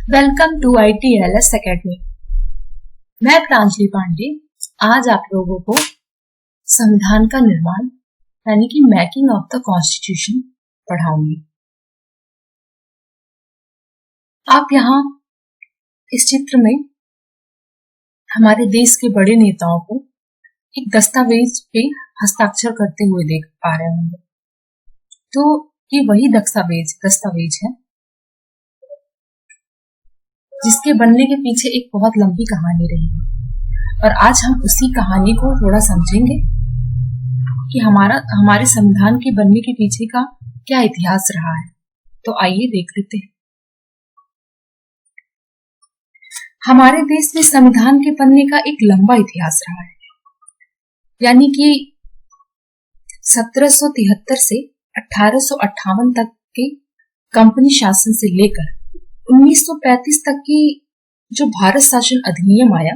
Welcome to ITLS academy. मैं प्रांजलि पांडे आज आप लोगों को संविधान का निर्माण यानी कि मेकिंग ऑफ द कॉन्स्टिट्यूशन पढ़ाऊंगी। आप यहाँ इस चित्र में हमारे देश के बड़े नेताओं को एक दस्तावेज पे हस्ताक्षर करते हुए देख पा रहे होंगे। तो ये वही दस्तावेज है जिसके बनने के पीछे एक बहुत लंबी कहानी रही है और आज हम उसी कहानी को थोड़ा समझेंगे कि हमारे संविधान के बनने के पीछे का क्या इतिहास रहा है। तो आइए देख लेते हैं। हमारे देश में संविधान के बनने का एक लंबा इतिहास रहा है, यानी कि 1773 से 1858 तक के कंपनी शासन से लेकर 1935 तक की जो भारत शासन अधिनियम आया,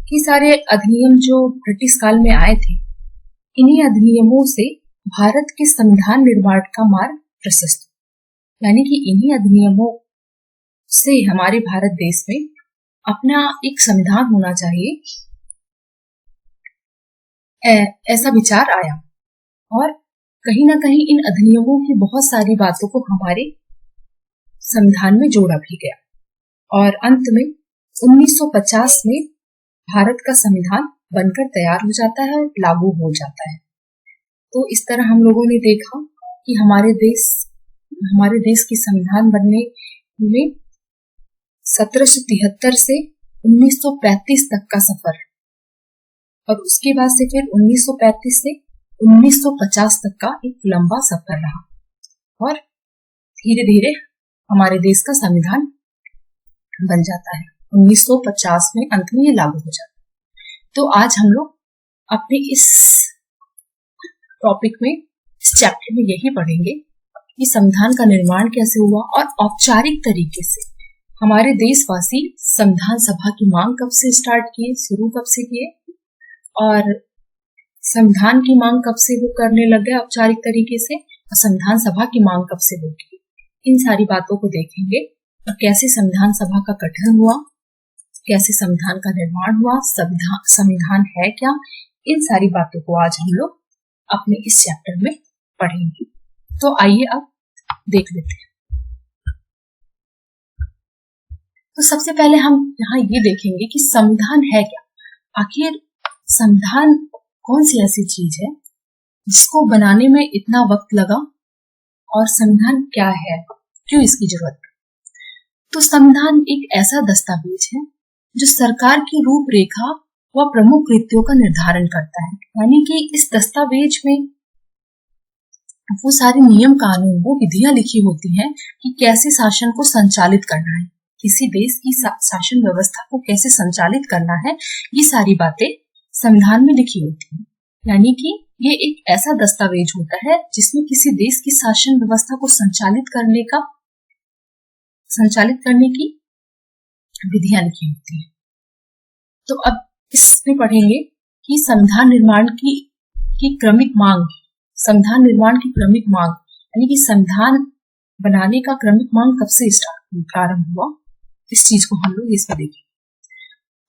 ये सारे अधिनियम जो ब्रिटिश काल में आए थे, इन्हीं अधिनियमों से भारत के संविधान निर्माण का मार्ग प्रशस्त, यानी कि इन्हीं अधिनियमों से हमारे भारत देश में अपना एक संविधान होना चाहिए, ऐसा विचार आया। और कहीं ना कहीं इन अधिनियमों की बहुत सारी बातों को हमारे संविधान में जोड़ा भी गया और अंत में 1950 में भारत का संविधान बनकर तैयार हो जाता है और लागू हो जाता है। तो इस तरह हम लोगों ने देखा कि हमारे देश की संविधान बनने में 1773 से 1935 तक का सफर और उसके बाद से फिर 1935 से 1950 तक का एक लंबा सफर रहा और धीरे धीरे हमारे देश का संविधान बन जाता है। 1950 में अंत में ये लागू हो जाता है। तो आज हम लोग अपने इस टॉपिक में, इस चैप्टर में यही पढ़ेंगे कि संविधान का निर्माण कैसे हुआ और औपचारिक तरीके से हमारे देशवासी संविधान सभा की मांग कब से शुरू कब से किए और संविधान की मांग कब से वो करने लग गए औपचारिक तरीके से और संविधान सभा की मांग कब से वो की। इन सारी बातों को देखेंगे और कैसे संविधान सभा का गठन हुआ, कैसे संविधान का निर्माण हुआ, संविधान है क्या, इन सारी बातों को आज हम लोग अपने इस चैप्टर में पढ़ेंगे। तो आइए अब देख लेते हैं। तो सबसे पहले हम यहाँ ये देखेंगे कि संविधान है क्या। आखिर संविधान कौन सी ऐसी चीज है जिसको बनाने में इतना वक्त लगा और संविधान क्या है, क्यों इसकी जरूरत है। तो संविधान एक ऐसा दस्तावेज है जो सरकार की रूपरेखा व प्रमुख नीतियों का निर्धारण करता है, यानी कि इस दस्तावेज में वो सारे नियम कानून, वो विधियां लिखी होती हैं कि कैसे शासन को संचालित करना है, किसी देश की शासन व्यवस्था को कैसे संचालित करना है, ये सारी बातें संविधान में लिखी होती हैं। यानी कि ये एक ऐसा दस्तावेज होता है जिसमें किसी देश की शासन व्यवस्था को संचालित करने की विधियां लिखी होती है। तो अब इसमें पढ़ेंगे कि संविधान निर्माण की क्रमिक मांग, संविधान निर्माण की क्रमिक मांग यानी कि संविधान बनाने का क्रमिक मांग कब से प्रारंभ हुआ, इस चीज को हम लोग इसमें देखेंगे।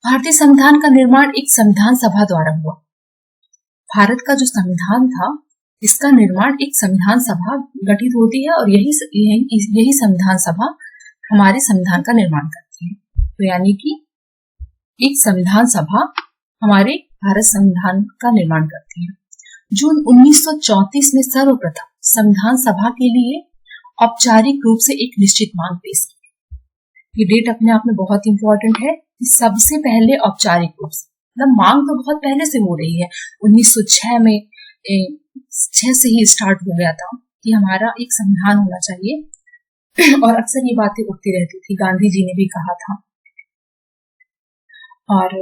भारतीय संविधान का निर्माण एक संविधान सभा द्वारा हुआ। भारत का जो संविधान था, इसका निर्माण एक संविधान सभा गठित होती है और यही संविधान सभा हमारे संविधान का निर्माण करती है। तो यानी कि एक संविधान सभा हमारे भारत संविधान का निर्माण करती है। जून 1934 में सर्वप्रथम संविधान सभा के लिए औपचारिक रूप से एक निश्चित मांग पेश की। ये डेट अपने आप में बहुत इंपॉर्टेंट है। सबसे पहले औपचारिक रूप से, मतलब मांग तो बहुत पहले से हो रही है। 1906 में 6 से ही स्टार्ट हो गया था कि हमारा एक संविधान होना चाहिए और अक्सर ये बातें उठती रहती थी। गांधी जी ने भी कहा था और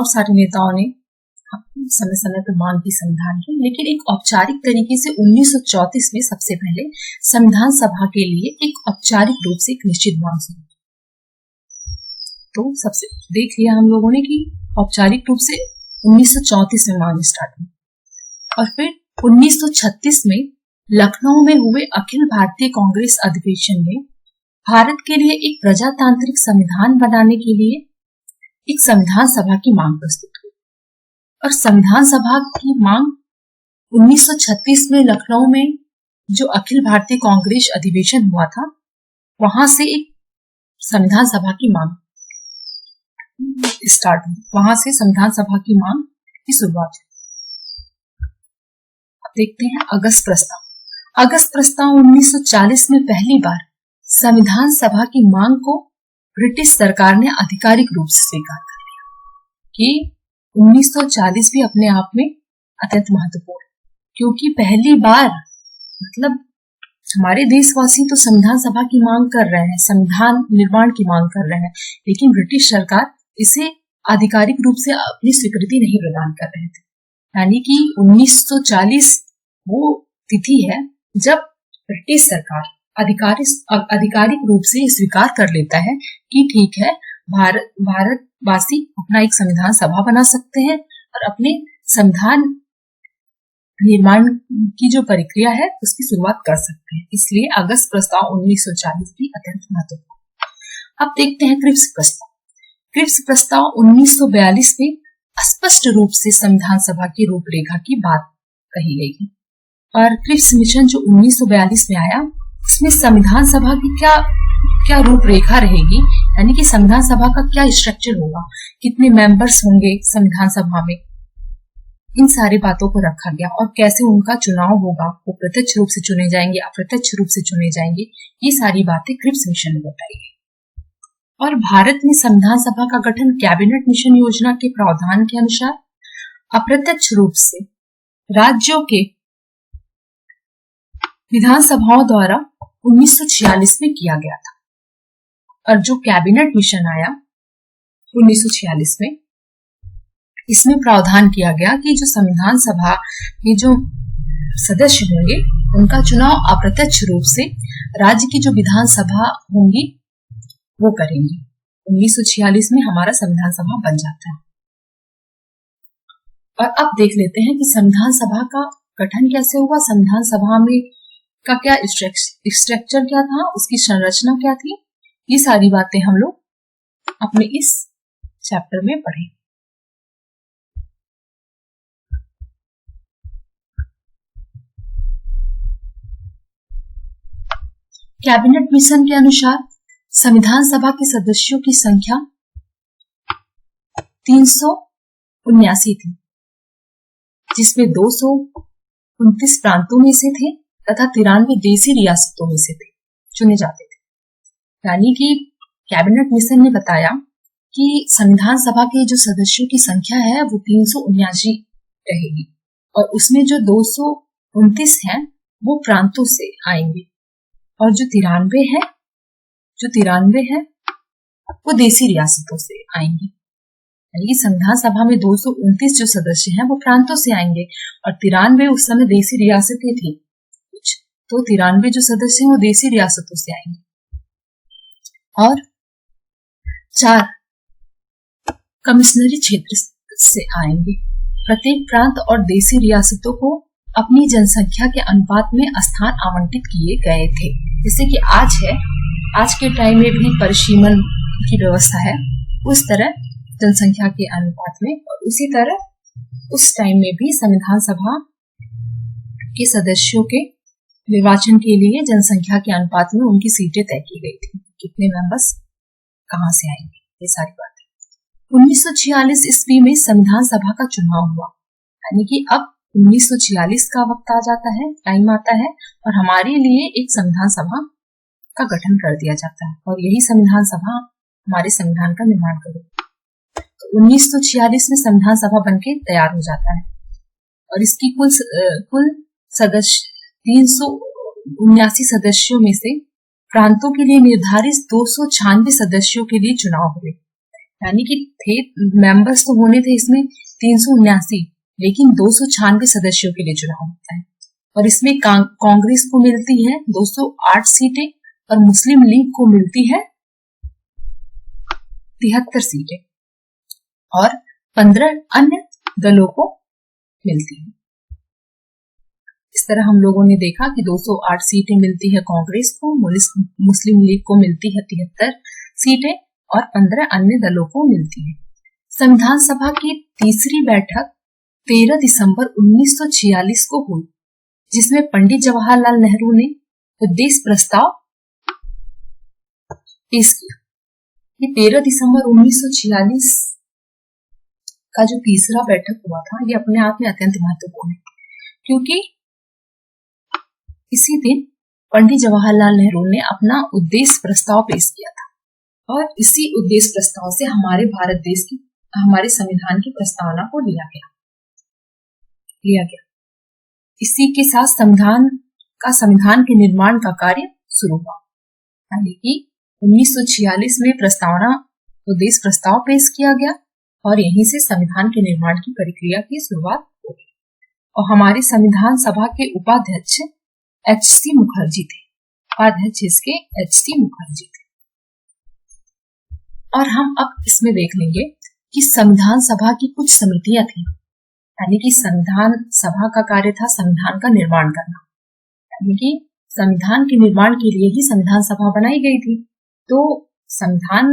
सारे नेताओं ने समय समय पर मांग की संविधान की, लेकिन एक औपचारिक तरीके से 1934 में सबसे पहले संविधान सभा के लिए एक औपचारिक रूप से एक निश्चित मांग सुनी। तो सबसे देख लिया हम लोगों ने कि औपचारिक रूप से 1934 में मांग स्टार्ट हुई और फिर 1936 में लखनऊ में हुए अखिल भारतीय कांग्रेस अधिवेशन में भारत के लिए एक प्रजातांत्रिक संविधान बनाने के लिए एक संविधान सभा की मांग प्रस्तुत हुई और संविधान सभा की मांग 1936 में लखनऊ में जो अखिल भारतीय कांग्रेस अधिवेशन हुआ था, वहां से एक संविधान सभा की मांग स्टार्ट हुई। वहां से संविधान सभा की मांग की शुरुआत हुई। अब देखते हैं अगस्त प्रस्ताव। अगस्त प्रस्ताव 1940 में पहली बार संविधान सभा की मांग को ब्रिटिश सरकार ने आधिकारिक रूप से स्वीकार कर लिया कि 1940 भी अपने आप में अत्यंत महत्वपूर्ण, क्योंकि पहली बार मतलब हमारे देशवासी तो संविधान सभा की मांग कर रहे हैं, संविधान निर्माण की मांग कर रहे हैं, लेकिन ब्रिटिश सरकार इसे आधिकारिक रूप से अपनी स्वीकृति नहीं प्रदान कर रहे थे। यानी कि 1940 वो तिथि है जब ब्रिटिश सरकार आधिकारिक रूप से स्वीकार कर लेता है कि ठीक है, भारतवासी अपना एक संविधान सभा बना सकते हैं और अपने संविधान निर्माण की जो प्रक्रिया है उसकी शुरुआत कर सकते हैं। इसलिए अगस्त प्रस्ताव 1940 भी अत्यंत महत्वपूर्ण। अब देखते हैं क्रिप्स प्रस्ताव। क्रिप्स प्रस्ताव 1942 में स्पष्ट रूप से संविधान सभा की रूपरेखा की बात कही गई थी और क्रिप्स मिशन जो 1942 में आया, इसमें संविधान सभा की क्या रूपरेखा रहेगी, यानी कि संविधान सभा का क्या स्ट्रक्चर होगा, कितने मेंबर्स होंगे संविधान सभा में, इन सारी बातों को रखा गया और कैसे उनका चुनाव होगा, वो प्रत्यक्ष रूप से चुने जाएंगे, अप्रत्यक्ष रूप से चुने जाएंगे, ये सारी बातें क्रिप्स मिशन में बताई गई। और भारत में संविधान सभा का गठन कैबिनेट मिशन योजना के प्रावधान के अनुसार अप्रत्यक्ष रूप से राज्यों के विधानसभाओं द्वारा 1946 में किया गया था। और जो कैबिनेट मिशन आया 1946 में, इसमें प्रावधान किया गया कि जो संविधान सभा में जो सदस्य होंगे उनका चुनाव अप्रत्यक्ष रूप से राज्य की जो विधानसभा होंगी वो करेंगी। 1946 में हमारा संविधान सभा बन जाता है। और अब देख लेते हैं कि संविधान सभा का गठन कैसे हुआ, संविधान सभा में का क्या स्ट्रक्चर क्या था, उसकी संरचना क्या थी, ये सारी बातें हम लोग अपने इस चैप्टर में पढ़ेंगे। कैबिनेट मिशन के अनुसार संविधान सभा के सदस्यों की संख्या 379 थी, जिसमें 229 प्रांतों में से थे तथा 93 देशी रियासतों में से थे चुने जाते थे। यानी कि कैबिनेट मिशन ने बताया कि संविधान सभा के जो सदस्यों की संख्या है वो 379 रहेगी और उसमें जो 229 हैं वो प्रांतों से आएंगे और जो 93 है वो देशी रियासतों से आएंगे। यानी कि संविधान सभा में 229 जो सदस्य हैं वो प्रांतों से आएंगे और 93 उस समय देशी रियासतें थी कुछ, तो 93 जो सदस्य हैं वो देशी रियासतों से आएंगे और 4 कमिश्नरी क्षेत्र से आएंगे। प्रत्येक प्रांत और देशी रियासतों को अपनी जनसंख्या के अनुपात में स्थान आवंटित किए गए थे। जैसे कि आज के टाइम में भी परिसीमन की व्यवस्था है, उस तरह जनसंख्या के अनुपात में, और उसी तरह उस टाइम में भी संविधान सभा के सदस्यों के निर्वाचन के लिए जनसंख्या के अनुपात में उनकी सीटें तय की गई थी, कितने मेंबर्स कहां से आएंगे, ये सारी बातें। 1946 ईस्वी में संविधान सभा का चुनाव हुआ, यानी कि अब 1946 का वक्त आ जाता है, टाइम आता है और हमारे लिए एक संविधान सभा का गठन कर दिया जाता है और यही संविधान सभा हमारे संविधान का निर्माण करेगी। तो 1946 में संविधान सभा बनके तैयार हो जाता है और इसकी कुल सदस्य 379 सदस्यों में से प्रांतों के लिए निर्धारित 296 सदस्यों के लिए चुनाव हुए। यानी कि थे मेंबर्स तो होने थे इसमें 379, लेकिन 296 सदस्यों के लिए चुनाव होता है और इसमें कांग्रेस को मिलती है 208 सीटें और मुस्लिम लीग को मिलती है 73 सीटें और 15 अन्य दलों को मिलती है। इस तरह हम लोगों ने देखा कि 208 सीटें मिलती है कांग्रेस को, मुस्लिम लीग को मिलती है 73 सीटें और 15 अन्य दलों को मिलती है। संविधान सभा की तीसरी बैठक 13 दिसंबर 1946 को हुई, जिसमें पंडित जवाहरलाल नेहरू ने उद्देश्य प्रस्ताव पेश किया। ये 13 दिसंबर 1946 का जो तीसरा बैठक हुआ था, ये अपने आप में अत्यंत महत्वपूर्ण है, क्योंकि इसी दिन पंडित जवाहरलाल नेहरू ने अपना उद्देश्य प्रस्ताव पेश किया था और इसी उद्देश्य प्रस्ताव से हमारे भारत देश की, हमारे संविधान की प्रस्तावना को लिया गया। इसी के साथ संविधान के निर्माण का कार्य शुरू हुआ, यानी कि 1946 में प्रस्तावना उद्देश्य प्रस्ताव पेश किया गया और यहीं से संविधान के निर्माण की प्रक्रिया की शुरुआत हो गई। और हमारी संविधान सभा के उपाध्यक्ष H.C. मुखर्जी थे। उपाध्यक्ष इसके H.C. मुखर्जी थे। और हम अब इसमें देख लेंगे कि संविधान सभा की कुछ समितियां थी, यानी कि संविधान सभा का कार्य था संविधान का निर्माण करना, यानी कि संविधान के निर्माण के लिए ही संविधान सभा बनाई गई थी। तो संविधान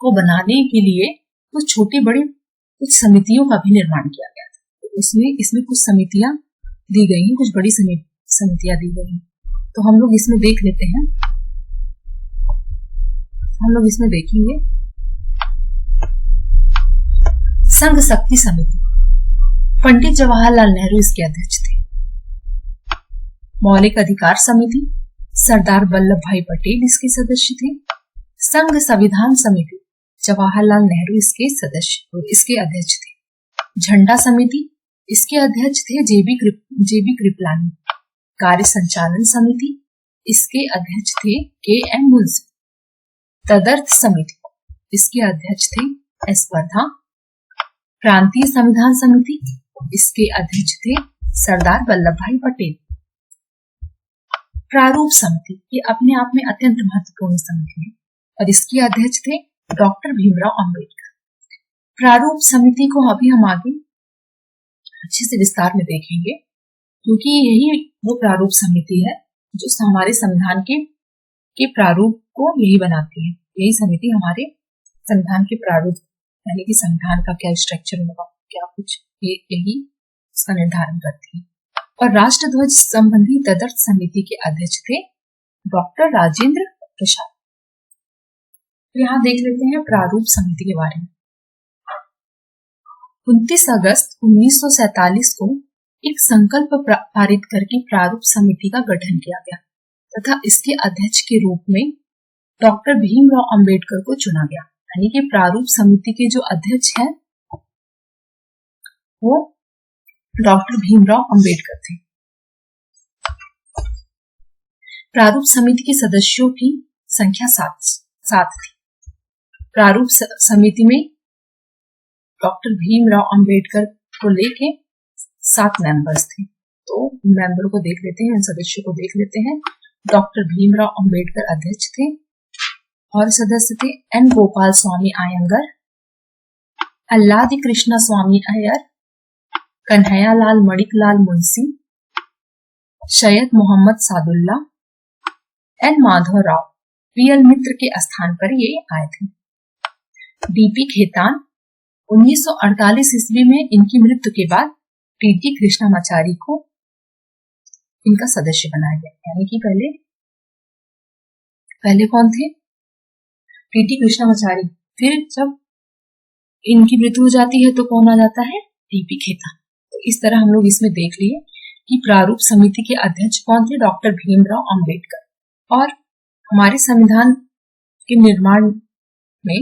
को बनाने के लिए कुछ छोटी बड़ी कुछ समितियों का भी निर्माण किया गया था। तो इसमें कुछ समितियां दी गई हैं, कुछ बड़ी समितियां दी गई हैं। तो हम लोग इसमें देख लेते हैं, हम लोग इसमें देखेंगे संघ शक्ति समिति, पंडित जवाहरलाल नेहरू इसके अध्यक्ष थे। मौलिक अधिकार समिति, सरदार वल्लभ भाई पटेल इसके सदस्य थे। संघ संविधान समिति, जवाहरलाल नेहरू इसके अध्यक्ष थे। झंडा समिति, इसके अध्यक्ष थे जेबी कृपलानी। कार्य संचालन समिति, इसके अध्यक्ष थे के.एम. मुंशी। तदर्थ समिति, इसके अध्यक्ष थे एस. वर्धा। प्रांतीय संविधान समिति, इसके अध्यक्ष थे सरदार वल्लभ भाई पटेल। प्रारूप समिति, ये अपने आप में अत्यंत महत्वपूर्ण समिति है और इसके अध्यक्ष थे डॉक्टर भीमराव अंबेडकर। प्रारूप समिति को अभी हम आगे अच्छे से विस्तार में देखेंगे, क्योंकि यही वो प्रारूप समिति है जो हमारे संविधान के प्रारूप को यही बनाती है। यही समिति हमारे संविधान के प्रारूप, यानी कि संविधान का क्या स्ट्रक्चर होगा, क्या कुछ, यही इसका निर्धारण करती है। और राष्ट्रध्वज संबंधी तदर्थ समिति के अध्यक्ष थे डॉक्टर राजेंद्र प्रसाद। तो यहाँ देख लेते हैं प्रारूप समिति के बारे में। 29 अगस्त 1947 को एक संकल्प पारित करके प्रारूप समिति का गठन किया गया तथा इसके अध्यक्ष के रूप में डॉक्टर भीमराव अंबेडकर को चुना गया। यानी कि प्रारूप समिति के जो अध्यक्ष हैं वो डॉक्टर भीमराव अंबेडकर थे। प्रारूप समिति के सदस्यों की संख्या 7 थी। प्रारूप समिति में डॉक्टर भीमराव अंबेडकर को लेके 7 मेंबर्स थे। तो मेंबर को देख लेते हैं, सदस्यों को देख लेते हैं। डॉक्टर भीमराव अंबेडकर अध्यक्ष थे और सदस्य थे एन. गोपाल स्वामी आयंगर, अल्लादी कृष्णा स्वामी अय्यर, कन्हैयालाल मणिकलाल मुंशी, सैयद मोहम्मद सादुल्ला, एन. माधवराव पीएल मित्र के स्थान पर ये आए थे। डीपी खेतान 1948 ईस्वी में इनकी मृत्यु के बाद टीटी कृष्णामाचारी को इनका सदस्य बनाया गया। यानी कि पहले कौन थे? टीटी कृष्णामाचारी। फिर जब इनकी मृत्यु हो जाती है तो कौन आ जाता है? टीपी खेतान। तो इस तरह हम लोग इसमें देख लिए कि प्रारूप समिति के अध्यक्ष कौन थे? डॉक्टर भीमराव अंबेडकर। और हमारे संविधान के निर्माण में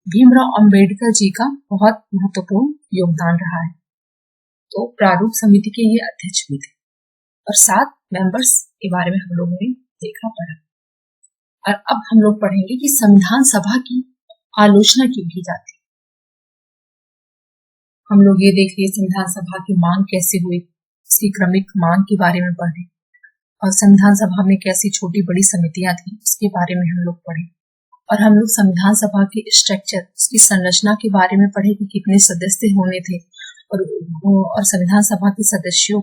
भीमराव अंबेडकर जी का बहुत महत्वपूर्ण योगदान रहा है। तो प्रारूप समिति के ये अध्यक्ष भी थे और 7 मेंबर्स के बारे में हम लोगों ने देखा पढ़ा। और अब हम लोग पढ़ेंगे कि संविधान सभा की आलोचना क्यों की जाती है। हम लोग ये देख लिए संविधान सभा की मांग कैसे हुई, उसकी क्रमिक मांग के बारे में पढ़े और संविधान सभा में कैसी छोटी बड़ी समितियां थी उसके बारे में हम लोग पढ़े। और हम लोग संविधान सभा के स्ट्रक्चर, उसकी संरचना के बारे में पढ़े कि कितने सदस्य होने थे और संविधान सभा के सदस्यों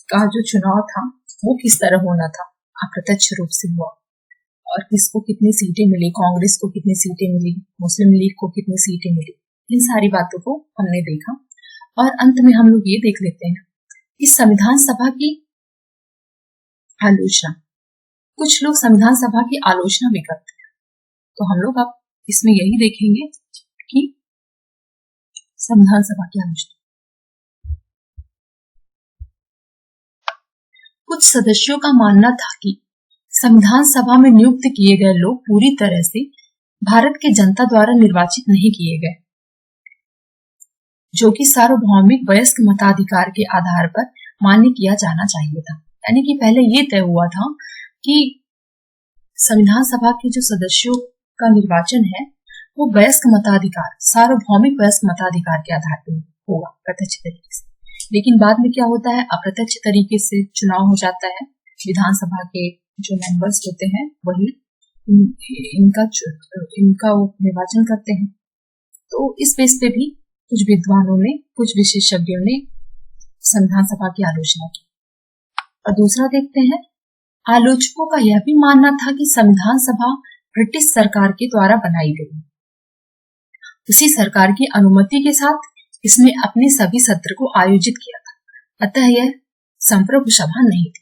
का जो चुनाव था वो किस तरह होना था, अप्रत्यक्ष रूप से हुआ, और किसको कितनी सीटें मिली, कांग्रेस को कितनी सीटें मिली, मुस्लिम लीग को कितनी सीटें मिली, इन सारी बातों को हमने देखा। और अंत में हम लोग ये देख लेते हैं कि संविधान सभा की आलोचना, कुछ लोग संविधान सभा की आलोचना भी करते हैं, तो हम लोग अब इसमें यही देखेंगे कि संविधान सभा की आलोचना। कुछ सदस्यों का मानना था कि संविधान सभा में नियुक्त किए गए लोग पूरी तरह से भारत की जनता द्वारा निर्वाचित नहीं किए गए, जो कि सार्वभौमिक वयस्क मताधिकार के आधार पर मान्य किया जाना चाहिए था। यानी कि पहले ये तय हुआ था कि संविधान सभा के जो सदस्यों का निर्वाचन है वो वयस्क मताधिकार, सार्वभौमिक वयस्क मताधिकार के आधार पर होगा प्रत्यक्ष तरीके से। लेकिन बाद में क्या होता है, अप्रत्यक्ष तरीके से चुनाव हो जाता है, विधानसभा के जो मेंबर्स होते हैं वही इनका निर्वाचन करते हैं। तो इस बेस पे भी कुछ विद्वानों ने, कुछ विशेषज्ञों ने संविधान सभा की आलोचना की। और दूसरा देखते हैं, आलोचकों का यह भी मानना था कि संविधान सभा ब्रिटिश सरकार के द्वारा बनाई गई, उसी सरकार की अनुमति के साथ इसने अपने सभी सत्र को आयोजित किया था, अतः यह संप्रभु सभा नहीं थी।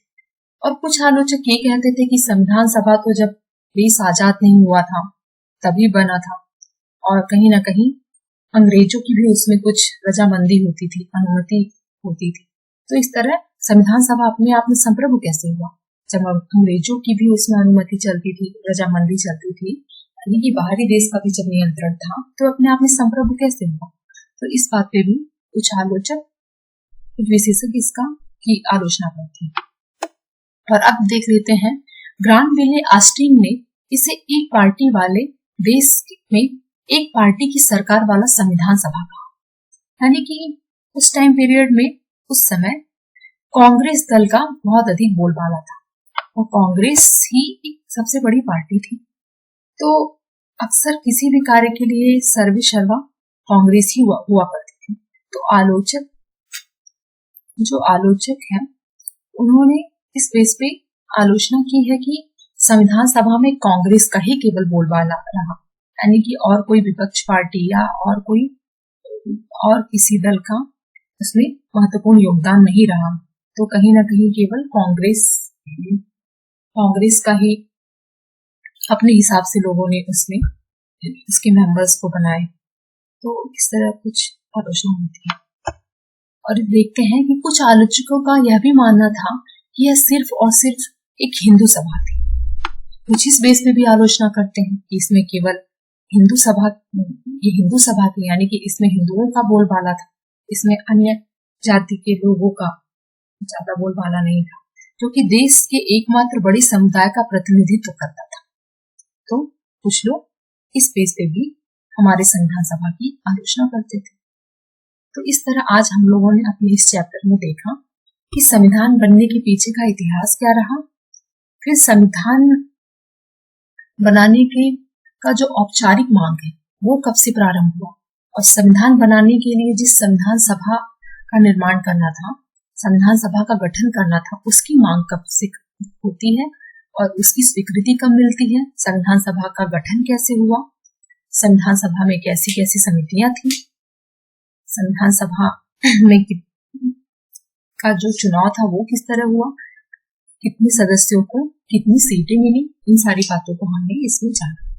और कुछ आलोचक ये कहते थे कि संविधान सभा तो जब देश आजाद नहीं हुआ था तभी बना था, और कहीं ना कहीं अंग्रेजों की भी उसमें कुछ रजामंदी होती थी, अनुमति होती थी। तो इस तरह संविधान सभा अपने आप में संप्रभु कैसे हुआ, जब अंग्रेजों की भी उसमें अनुमति चलती थी, रजामंदी चलती थी, यानी कि बाहरी देश का भी जब नियंत्रण था, तो अपने आप में संप्रभु कैसे हुआ। तो इस बात पे भी कुछ आलोचक, कुछ विशेषज्ञ इसका की आलोचना करते हैं। और अब देख लेते हैं, ग्रानविले ऑस्टिन ने इसे एक पार्टी वाले देश में एक पार्टी की सरकार वाला संविधान सभा कहा। यानी कि उस टाइम पीरियड में, उस समय कांग्रेस दल का बहुत अधिक बोलबाला था, और कांग्रेस ही सबसे बड़ी पार्टी थी। तो अक्सर किसी भी कार्य के लिए सर्वे सर्वा कांग्रेस ही हुआ करती थी। तो आलोचक हैं, उन्होंने इस बेस पे आलोचना की है कि संविधान सभा में कांग्रेस का ही केवल बोलबाला रहा, यानी कि और कोई विपक्ष पार्टी या और किसी दल का उसमें महत्वपूर्ण योगदान नहीं रहा। तो कहीं ना कहीं केवल कांग्रेस का ही अपने हिसाब से लोगों ने उसमें उसके मेंबर्स को बनाए। तो इस तरह कुछ आलोचना होती है। और देखते हैं कि कुछ आलोचकों का यह भी मानना था कि यह सिर्फ और सिर्फ एक हिंदू सभा थी। कुछ इस बेस पे भी आलोचना करते हैं कि इसमें केवल हिंदू सभा थी, यानी कि इसमें हिंदुओं का बोलबाला था, इसमें अन्य जाति के लोगों का ज्यादा बोलबाला नहीं था, क्योंकि देश के एकमात्र बड़े समुदाय का प्रतिनिधित्व करता था। तो कुछ लोग इस बेस पे भी हमारे संविधान सभा की आलोचना करते थे। तो इस तरह आज हम लोगों ने अपने इस चैप्टर में देखा कि संविधान बनने के पीछे का इतिहास क्या रहा, फिर संविधान बनाने का जो औपचारिक मांग है वो कब से प्रारंभ हुआ, और संविधान बनाने के लिए जिस संविधान सभा का निर्माण करना था, संविधान सभा का गठन करना था, उसकी मांग कब से होती है और उसकी स्वीकृति कब मिलती है, संविधान सभा का गठन कैसे हुआ, संविधान सभा में कैसी कैसी समितियां थी, संविधान सभा में का जो चुनाव था वो किस तरह हुआ, कितने सदस्यों को कितनी सीटें मिली, इन सारी बातों को हमने इसमें जाना।